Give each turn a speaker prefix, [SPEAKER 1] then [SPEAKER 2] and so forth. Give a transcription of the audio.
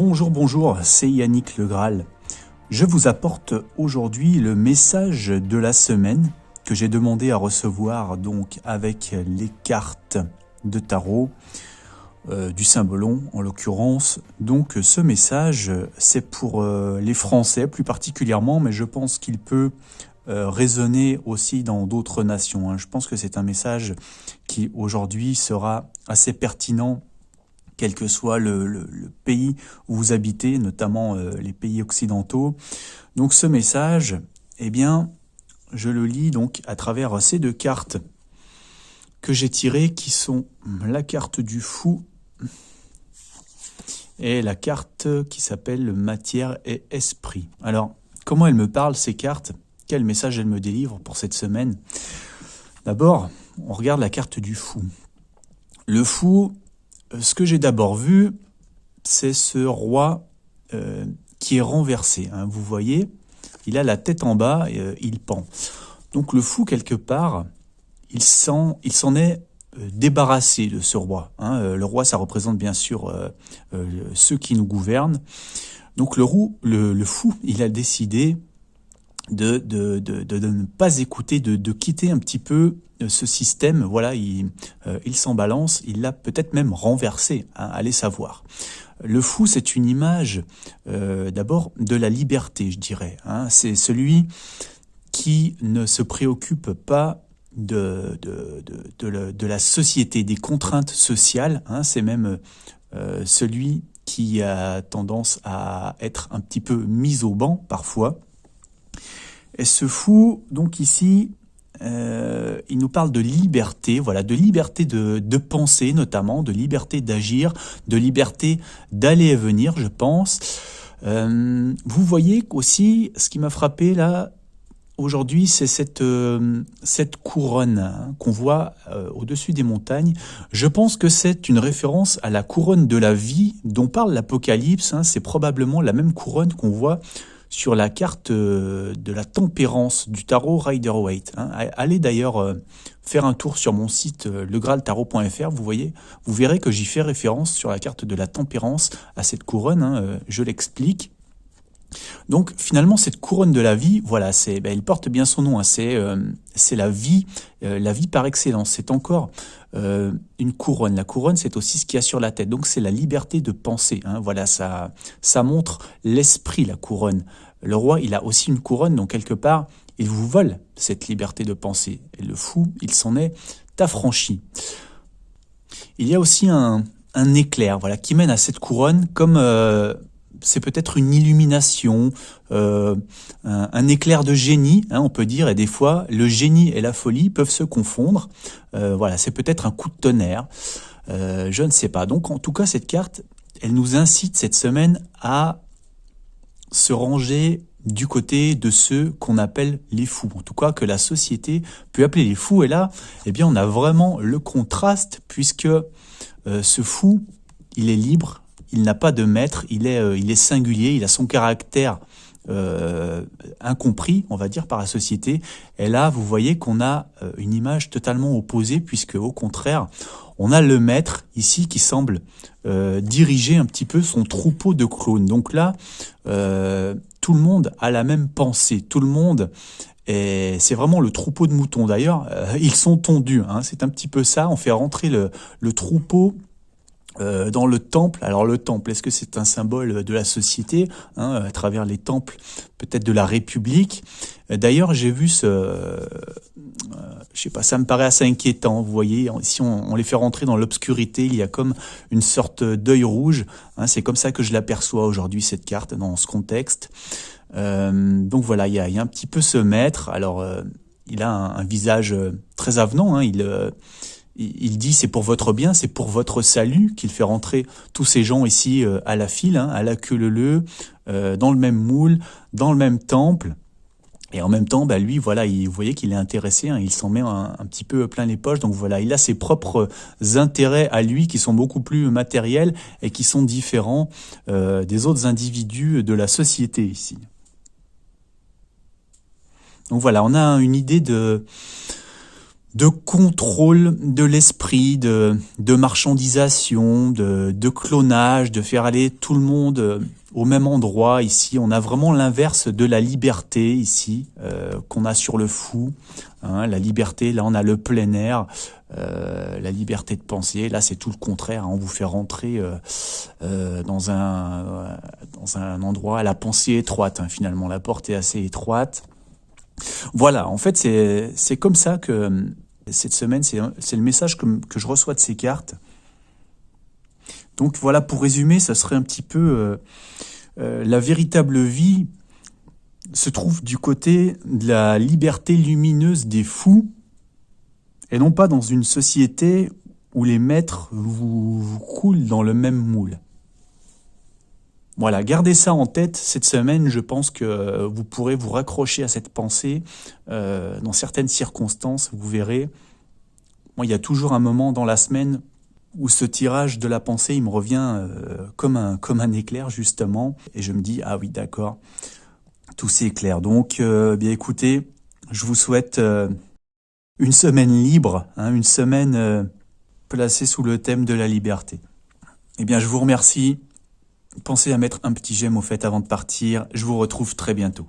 [SPEAKER 1] Bonjour, bonjour, c'est Yannick Le Graal. Je vous apporte aujourd'hui le message de la semaine que j'ai demandé à recevoir donc avec les cartes de tarot, du Saint-Belon en l'occurrence. Donc ce message, c'est pour les Français plus particulièrement, mais je pense qu'il peut résonner aussi dans d'autres nations. Je pense que c'est un message qui aujourd'hui sera assez pertinent quel que soit le pays où vous habitez, notamment les pays occidentaux. Donc ce message, eh bien, je le lis donc à travers ces deux cartes que j'ai tirées, qui sont la carte du fou et la carte qui s'appelle matière et esprit. Alors, comment elles me parlent ces cartes? Quel message elles me délivrent pour cette semaine? D'abord, on regarde la carte du fou. Le fou, ce que j'ai d'abord vu, c'est ce roi qui est renversé. Vous voyez, il a la tête en bas, il pend. Donc le fou, quelque part, il s'en est débarrassé de ce roi. Le roi, ça représente bien sûr ceux qui nous gouvernent. Donc le fou, il a décidé de ne pas écouter, de quitter un petit peu ce système. Voilà, il s'en balance, il l'a peut-être même renversé, allez savoir. Le fou, c'est une image d'abord de la liberté, je dirais. C'est celui qui ne se préoccupe pas de la société, des contraintes sociales. C'est même celui qui a tendance à être un petit peu mis au banc parfois. Et ce fou, donc ici, il nous parle de liberté, voilà, de liberté de penser notamment, de liberté d'agir, de liberté d'aller et venir, je pense. Vous voyez aussi, ce qui m'a frappé là, aujourd'hui, c'est cette couronne qu'on voit au-dessus des montagnes. Je pense que c'est une référence à la couronne de la vie dont parle l'Apocalypse. C'est probablement la même couronne qu'on voit sur la carte de la tempérance du tarot Rider-Waite. Allez d'ailleurs faire un tour sur mon site legraltarot.fr, vous verrez que j'y fais référence sur la carte de la tempérance à cette couronne, je l'explique. Donc finalement cette couronne de la vie, voilà, il porte bien son nom, c'est la vie par excellence. C'est encore une couronne. La couronne, c'est aussi ce qu'il y a sur la tête. Donc c'est la liberté de penser. Voilà, ça montre l'esprit, la couronne. Le roi, il a aussi une couronne, donc quelque part, il vous vole cette liberté de penser. Et le fou, il s'en est affranchi. Il y a aussi un éclair, voilà, qui mène à cette couronne, comme c'est peut-être une illumination, un éclair de génie, on peut dire, et des fois, le génie et la folie peuvent se confondre. Voilà, c'est peut-être un coup de tonnerre, je ne sais pas. Donc, en tout cas, cette carte, elle nous incite cette semaine à se ranger du côté de ceux qu'on appelle les fous. En tout cas, que la société peut appeler les fous. Et là, eh bien, on a vraiment le contraste, puisque ce fou, il est libre. Il n'a pas de maître, il est singulier, il a son caractère incompris, on va dire, par la société. Et là, vous voyez qu'on a une image totalement opposée, puisque au contraire, on a le maître ici qui semble diriger un petit peu son troupeau de clones. Donc là, tout le monde a la même pensée, tout le monde, et c'est vraiment le troupeau de moutons. D'ailleurs, ils sont tondus, c'est un petit peu ça, on fait rentrer le troupeau dans le temple. Alors le temple, est-ce que c'est un symbole de la société, à travers les temples peut-être de la République? D'ailleurs, j'ai vu je sais pas, ça me paraît assez inquiétant. Vous voyez, si on les fait rentrer dans l'obscurité, il y a comme une sorte d'œil rouge. C'est comme ça que je l'aperçois aujourd'hui, cette carte, dans ce contexte. Donc voilà, il y a un petit peu ce maître. Alors, il a un visage très avenant. Il dit c'est pour votre bien, c'est pour votre salut qu'il fait rentrer tous ces gens ici à la file, à la queue leu-leu, dans le même moule, dans le même temple. Et en même temps, lui, voilà, vous voyez qu'il est intéressé, il s'en met un petit peu plein les poches. Donc voilà, il a ses propres intérêts à lui qui sont beaucoup plus matériels et qui sont différents des autres individus de la société ici. Donc voilà, on a une idée de contrôle de l'esprit, de marchandisation, de clonage, de faire aller tout le monde au même endroit. Ici, on a vraiment l'inverse de la liberté ici qu'on a sur le fou. Hein, la liberté, là, on a le plein air, la liberté de penser. Là, c'est tout le contraire. Hein, on vous fait rentrer dans un endroit à la pensée étroite. Hein, finalement, la porte est assez étroite. Voilà, en fait, c'est comme ça que cette semaine, c'est le message que je reçois de ces cartes. Donc voilà, pour résumer, ça serait un petit peu la véritable vie se trouve du côté de la liberté lumineuse des fous et non pas dans une société où les maîtres vous coulent dans le même moule. Voilà, gardez ça en tête cette semaine. Je pense que vous pourrez vous raccrocher à cette pensée dans certaines circonstances. Vous verrez, moi, il y a toujours un moment dans la semaine où ce tirage de la pensée, il me revient comme un éclair, justement. Et je me dis, ah oui, d'accord, tout s'éclaire. Donc, bien écoutez, je vous souhaite une semaine libre, hein, une semaine placée sous le thème de la liberté. Eh bien, je vous remercie. Pensez à mettre un petit j'aime au fait avant de partir. Je vous retrouve très bientôt.